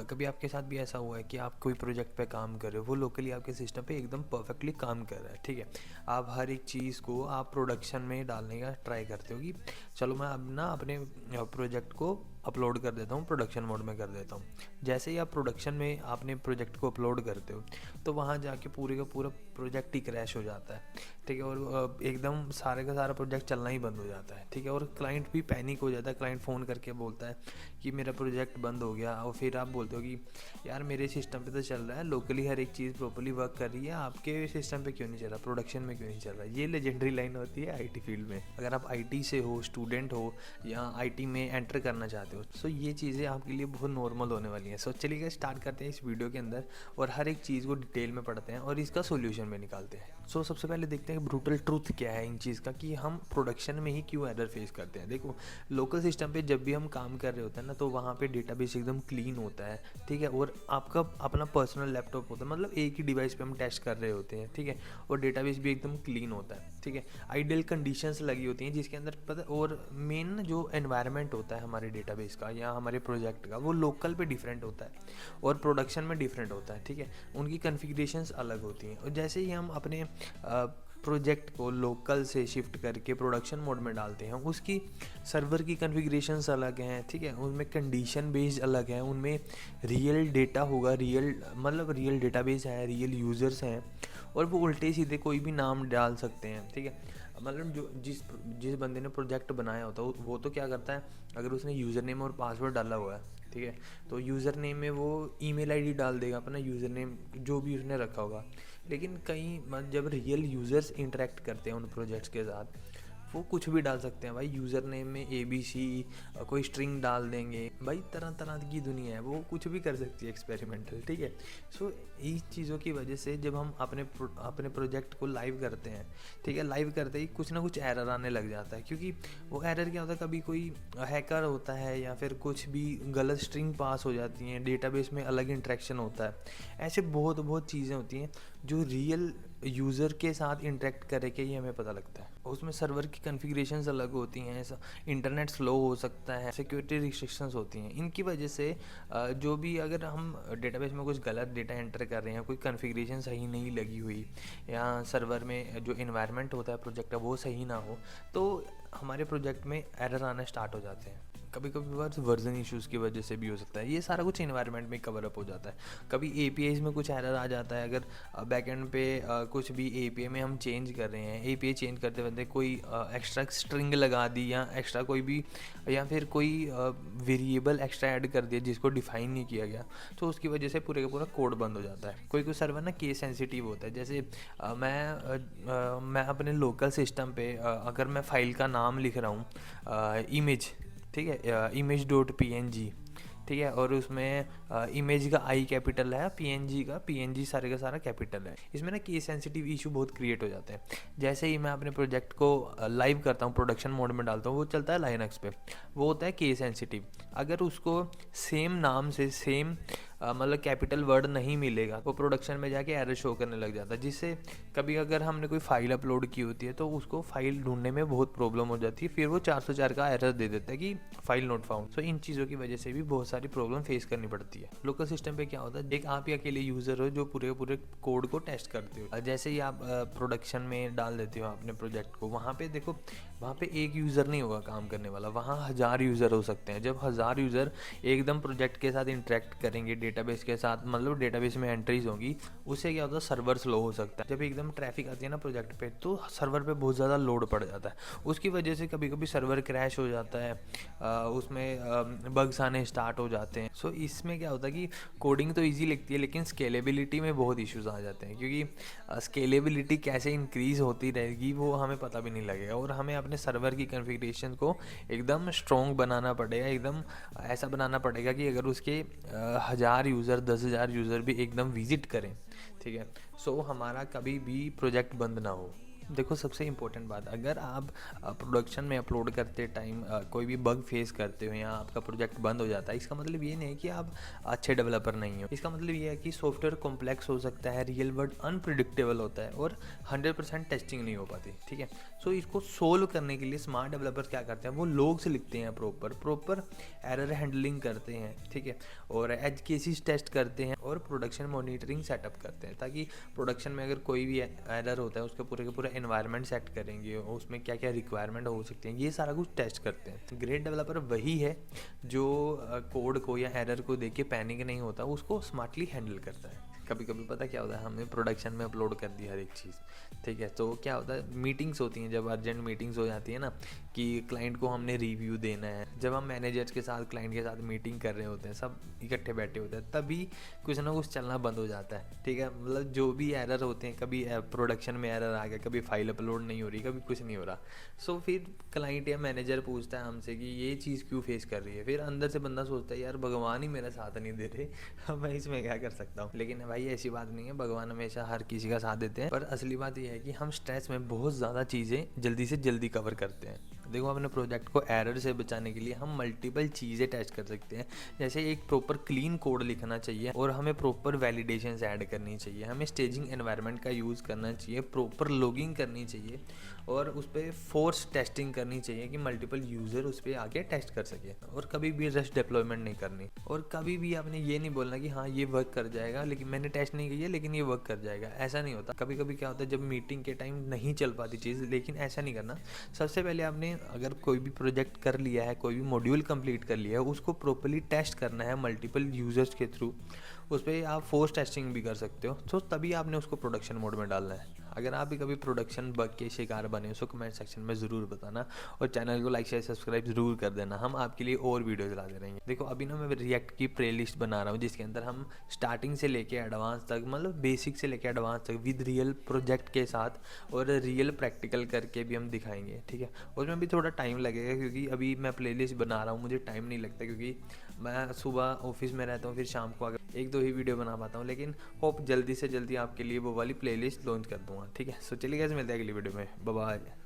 कभी आपके साथ भी ऐसा हुआ है कि आप कोई प्रोजेक्ट पे काम कर रहे हो, वो लोकली आपके सिस्टम पे एकदम परफेक्टली काम कर रहा है, ठीक है। आप हर एक चीज़ को आप प्रोडक्शन में डालने का ट्राई करते हो कि चलो मैं अब ना अपने प्रोजेक्ट को अपलोड कर देता हूँ, प्रोडक्शन मोड में कर देता हूँ। जैसे ही आप प्रोडक्शन में अपने प्रोजेक्ट को अपलोड करते हो तो वहाँ जाके पूरे का पूरा प्रोजेक्ट ही क्रैश हो जाता है, ठीक है। और एकदम सारे का सारा प्रोजेक्ट चलना ही बंद हो जाता है, ठीक है। और क्लाइंट भी पैनिक हो जाता है, क्लाइंट फ़ोन करके बोलता है कि मेरा प्रोजेक्ट बंद हो गया। और फिर आप बोलते हो कि यार मेरे सिस्टम पे तो चल रहा है, लोकली हर एक चीज़ प्रॉपर्ली वर्क कर रही है, आपके सिस्टम पे क्यों नहीं चल रहा, प्रोडक्शन में क्यों नहीं चल रहा है। ये लेजेंडरी लाइन होती है आईटी फील्ड में। अगर आप आईटी से हो, स्टूडेंट हो या आईटी में एंटर करना चाहते हो, सो ये चीज़ें आपके लिए बहुत नॉर्मल होने वाली हैं। सो चलिए स्टार्ट करते हैं इस वीडियो के अंदर और हर एक चीज़ को डिटेल में पढ़ते हैं और इसका सोल्यूशन में निकालते हैं। सो सबसे पहले देखते हैं ब्रूटल ट्रूथ क्या है इन चीज़ का, कि हम प्रोडक्शन में ही क्यों एरर फेस करते हैं। देखो, लोकल सिस्टम पे जब भी हम काम कर रहे होते हैं ना, तो वहाँ पे डेटाबेस एकदम क्लीन होता है, ठीक है। और आपका अपना पर्सनल लैपटॉप होता है, मतलब एक ही डिवाइस पे हम टेस्ट कर रहे होते हैं, ठीक है। और डेटाबेस भी एकदम क्लीन होता है, ठीक है। आइडियल कंडीशंस लगी होती हैं जिसके अंदर पता, और मेन जो एनवायरनमेंट होता है हमारे डेटाबेस का या हमारे प्रोजेक्ट का, वो लोकल पे डिफरेंट होता है और प्रोडक्शन में डिफरेंट होता है, ठीक है। उनकी कन्फिग्रेशंस अलग होती हैं। और जैसे ही हम अपने प्रोजेक्ट को लोकल से शिफ्ट करके प्रोडक्शन मोड में डालते हैं, उसकी सर्वर की कन्फिग्रेशंस अलग हैं, ठीक है। उनमें कंडीशन बेस्ड अलग है, उनमें रियल डेटा होगा, रियल मतलब रियल डेटाबेस है, रियल यूज़र्स हैं, और वो उल्टे सीधे कोई भी नाम डाल सकते हैं, ठीक है। मतलब जो जिस जिस बंदे ने प्रोजेक्ट बनाया होता है वो तो क्या करता है, अगर उसने यूज़र नेम और पासवर्ड डाला हुआ है, ठीक है, तो यूज़र नेम में वो ईमेल आईडी डाल देगा, अपना यूज़र नेम जो भी उसने रखा होगा। लेकिन कई जब रियल यूज़र्स इंटरेक्ट करते हैं उन प्रोजेक्ट्स के साथ, वो कुछ भी डाल सकते हैं भाई। यूज़र नेम में ABC कोई स्ट्रिंग डाल देंगे भाई, तरह तरह की दुनिया है, वो कुछ भी कर सकती है एक्सपेरिमेंटल, ठीक है। सो इस चीज़ों की वजह से जब हम अपने प्रोजेक्ट को लाइव करते हैं, ठीक है, लाइव करते ही कुछ ना कुछ एरर आने लग जाता है। क्योंकि वो एरर क्या होता है, कभी कोई हैकर होता है या फिर कुछ भी गलत स्ट्रिंग पास हो जाती हैं, डेटाबेस में अलग इंटरेक्शन होता है। ऐसे बहुत बहुत चीज़ें होती हैं जो रियल यूज़र के साथ इंटरेक्ट करे के ही हमें पता लगता है। उसमें सर्वर की कॉन्फ़िगरेशंस अलग होती हैं, ऐसा इंटरनेट स्लो हो सकता है, सिक्योरिटी रिस्ट्रिक्शंस होती हैं। इनकी वजह से जो भी, अगर हम डेटाबेस में कुछ गलत डेटा एंटर कर रहे हैं, कोई कॉन्फ़िगरेशन सही नहीं लगी हुई, या सर्वर में जो इन्वायरमेंट होता है प्रोजेक्ट का वो सही ना हो, तो हमारे प्रोजेक्ट में एरर आना स्टार्ट हो जाते हैं। कभी कभी वर्जन इश्यूज़ की वजह से भी हो सकता है। ये सारा कुछ इन्वायरमेंट में कवर अप हो जाता है। कभी APIs में कुछ एरर आ जाता है, अगर बैकएंड पे कुछ भी API में हम चेंज कर रहे हैं, API चेंज करते वक्त कोई एक्स्ट्रा स्ट्रिंग लगा दी, या एक्स्ट्रा कोई भी, या फिर कोई वेरिएबल एक्स्ट्रा ऐड कर दिया जिसको डिफाइन नहीं किया गया, तो उसकी वजह से पूरे का पूरा कोड बंद हो जाता है। कोई कोई सर्वर ना केस सेंसिटिव होता है। जैसे मैं अपने लोकल सिस्टम पे अगर मैं फाइल का नाम लिख रहा हूँ इमेज, ठीक है, image.png, ठीक है, और उसमें इमेज का I कैपिटल है, PNG सारे का सारा कैपिटल है। इसमें ना केस सेंसिटिव इशू बहुत क्रिएट हो जाते हैं। जैसे ही मैं अपने प्रोजेक्ट को लाइव करता हूँ, प्रोडक्शन मोड में डालता हूँ, वो चलता है लाइनक्स पे, वो होता है केस सेंसिटिव। अगर उसको सेम नाम से सेम मतलब कैपिटल वर्ड नहीं मिलेगा, वो प्रोडक्शन में जाके एरर शो करने लग जाता है। जिससे कभी अगर हमने कोई फाइल अपलोड की होती है तो उसको फाइल ढूंढने में बहुत प्रॉब्लम हो जाती है, फिर वो 404 का एरर दे देता है कि फाइल नॉट फाउंड। सो इन चीज़ों की वजह से भी बहुत सारी प्रॉब्लम फेस करनी पड़ती है। लोकल सिस्टम पे क्या होता है, एक आप ही अकेले यूज़र हो जो पूरे पूरे कोड को टेस्ट करते हो। जैसे ही आप प्रोडक्शन में डाल देते हो अपने प्रोजेक्ट को, वहाँ पे देखो, वहाँ पे एक यूज़र नहीं होगा काम करने वाला, वहाँ 1000 यूज़र हो सकते हैं। जब 1000 यूज़र एकदम प्रोजेक्ट के साथ इंटरेक्ट करेंगे, डेटाबेस के साथ, मतलब डेटाबेस में एंट्रीज होंगी, उससे क्या होता है, सर्वर स्लो हो सकता है। जब एकदम ट्रैफिक आती है ना प्रोजेक्ट पे, तो सर्वर पे बहुत ज़्यादा लोड पड़ जाता है। उसकी वजह से कभी कभी सर्वर क्रैश हो जाता है, उसमें बग्स आने स्टार्ट हो जाते हैं। सो इसमें क्या होता है कि कोडिंग तो ईजी लगती है, लेकिन स्केलेबिलिटी में बहुत इश्यूज आ जाते हैं। क्योंकि स्केलेबिलिटी कैसे इंक्रीज़ होती रहेगी वो हमें पता भी नहीं लगेगा, और हमें अपने सर्वर की कॉन्फ़िगरेशन को एकदम स्ट्रॉन्ग बनाना पड़ेगा, एकदम ऐसा बनाना पड़ेगा कि अगर उसके 1000 यूज़र 10,000 यूज़र भी एकदम विजिट करें, ठीक है, सो हमारा कभी भी प्रोजेक्ट बंद ना हो। देखो सबसे इम्पोर्टेंट बात, अगर आप प्रोडक्शन में अपलोड करते टाइम कोई भी बग फेस करते हो या आपका प्रोजेक्ट बंद हो जाता है, इसका मतलब ये नहीं है कि आप अच्छे डेवलपर नहीं हो। इसका मतलब ये है कि सॉफ्टवेयर कॉम्प्लेक्स हो सकता है, रियल वर्ल्ड अनप्रिडिक्टेबल होता है और 100% टेस्टिंग नहीं हो पाती, ठीक है। सो इसको सोल्व करने के लिए स्मार्ट डेवलपर्स क्या करते हैं, वो लोग से लिखते हैं, प्रॉपर एरर हैंडलिंग करते हैं, ठीक है, और एज केसेस टेस्ट करते हैं और प्रोडक्शन मॉनिटरिंग सेटअप करते हैं, ताकि प्रोडक्शन में अगर कोई भी एरर होता है उसके पूरे के पूरे एनवायरनमेंट सेट करेंगे, उसमें क्या क्या रिक्वायरमेंट हो सकती हैं, ये सारा कुछ टेस्ट करते हैं। ग्रेट डेवलपर वही है जो कोड को या एरर को देख के पैनिक नहीं होता, उसको स्मार्टली हैंडल करता है। कभी कभी पता क्या होता है, हमने प्रोडक्शन में अपलोड कर दी हर एक चीज़, ठीक है, तो क्या होता है, मीटिंग्स होती हैं, जब अर्जेंट मीटिंग्स हो जाती है ना कि क्लाइंट को हमने रिव्यू देना है, जब हम मैनेजर्स के साथ क्लाइंट के साथ मीटिंग कर रहे होते हैं, सब इकट्ठे बैठे होते हैं, तभी कुछ ना कुछ चलना बंद हो जाता है, ठीक है। मतलब जो भी एरर होते हैं, कभी प्रोडक्शन में एरर आ गया, कभी फाइल अपलोड नहीं हो रही, कभी कुछ नहीं हो रहा। सो फिर क्लाइंट या मैनेजर पूछता है हमसे कि ये चीज़ क्यों फेस कर रही है। फिर अंदर से बंदा सोचता है यार भगवान ही मेरा साथ नहीं दे रहे, अब मैं इसमें क्या कर सकता हूँ। लेकिन भाई ऐसी बात नहीं है, भगवान हमेशा हर किसी का साथ देते हैं, पर असली बात यह है कि हम स्ट्रेस में बहुत ज़्यादा चीज़ें जल्दी से जल्दी कवर करते हैं। देखो अपने प्रोजेक्ट को एरर से बचाने के लिए हम मल्टीपल चीज़ें टेस्ट कर सकते हैं, जैसे एक प्रॉपर क्लीन कोड लिखना चाहिए और हमें प्रॉपर वैलिडेशंस ऐड करनी चाहिए, हमें स्टेजिंग एनवायरनमेंट का यूज़ करना चाहिए, प्रॉपर लॉगिंग करनी चाहिए और उस पर फोर्स टेस्टिंग करनी चाहिए कि मल्टीपल यूज़र उस पर आके टेस्ट कर सके। और कभी भी रश डिप्लॉयमेंट नहीं करनी, और कभी भी आपने ये नहीं बोलना कि हाँ ये वर्क कर जाएगा लेकिन मैंने टेस्ट नहीं किया लेकिन ये वर्क कर जाएगा, ऐसा नहीं होता। कभी कभी क्या होता है, जब मीटिंग के टाइम नहीं चल पाती चीज़, लेकिन ऐसा नहीं करना। सबसे पहले आपने अगर कोई भी प्रोजेक्ट कर लिया है, कोई भी मॉड्यूल कंप्लीट कर लिया है, उसको प्रॉपर्ली टेस्ट करना है मल्टीपल यूजर्स के थ्रू। उस पर आप फोर्स टेस्टिंग भी कर सकते हो, तो तभी आपने उसको प्रोडक्शन मोड में डालना है। अगर आप भी कभी प्रोडक्शन बग के शिकार बने हो तो कमेंट सेक्शन में ज़रूर बताना, और चैनल को लाइक शेयर सब्सक्राइब ज़रूर कर देना, हम आपके लिए और वीडियोज़ लाते रहेंगे। देखो अभी ना मैं रिएक्ट की प्लेलिस्ट बना रहा हूँ, जिसके अंदर हम स्टार्टिंग से लेके एडवांस तक, मतलब बेसिक से लेके एडवांस तक विद रियल प्रोजेक्ट के साथ और रियल प्रैक्टिकल करके भी हम दिखाएंगे, ठीक है। उसमें भी थोड़ा टाइम लगेगा क्योंकि अभी मैं प्लेलिस्ट बना रहा हूँ, मुझे टाइम नहीं लगता क्योंकि मैं सुबह ऑफिस में रहता हूँ, फिर शाम को आकर एक दो ही वीडियो बना पाता हूँ, लेकिन होप जल्दी से जल्दी आपके लिए वो वाली प्लेलिस्ट लॉन्च कर दूँगा, ठीक है। सो चलिए गाइस, मिलते हैं अगली वीडियो में, बाय बाय।